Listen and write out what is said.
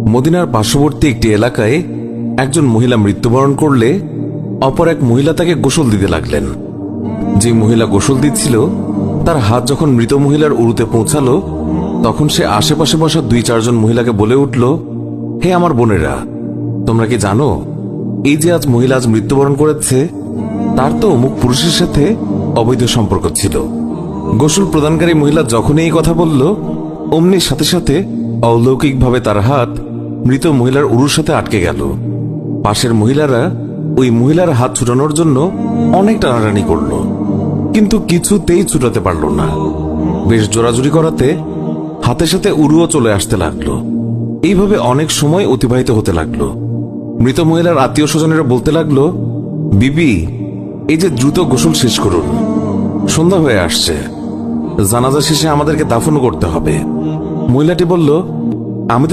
মদিনার পার্শ্ববর্তী একটি এলাকায় একজন মহিলা মৃত্যুবরণ করলে অপর এক মহিলা তাকে গোসল দিতে লাগলেন। যে মহিলা গোসল দিচ্ছিল তার হাত যখন মৃত মহিলার উরুতে পৌঁছালো, তখন সে আশেপাশে বসা 2-4 জন মহিলাকে বলে উঠল, হে আমার বোনেরা, তোমরা কি জানো এই যে আজ মহিলা আজ মৃত্যুবরণ করেছে, তার তো অমুক পুরুষের সাথে অবৈধ সম্পর্ক ছিল। গোসল প্রদানকারী মহিলা যখনই এই কথা বলল, অমনি সাথে সাথে অলৌকিকভাবে তার হাত মৃত মহিলার উরুর সাথে আটকে গেল। পাশের মহিলারা ওই মহিলার হাত ছুটানোর জন্য অনেক টানাটানি করল, কিন্তু কিছুতেই ছুটাতে পারল না। বেশ জোরাজুরি করাতে হাতের সাথে উরুও চলে আসতে লাগলো। এইভাবে অনেক সময় অতিবাহিত হতে লাগলো। মৃত মহিলার আত্মীয় স্বজনেরা বলতে লাগলো, বিবি, এই যে দ্রুত গোসল শেষ করুন, সন্ধ্যা হয়ে আসছে, জানাজা শেষে আমাদেরকে দাফন করতে হবে। মহিলাটি বলল, আমি তো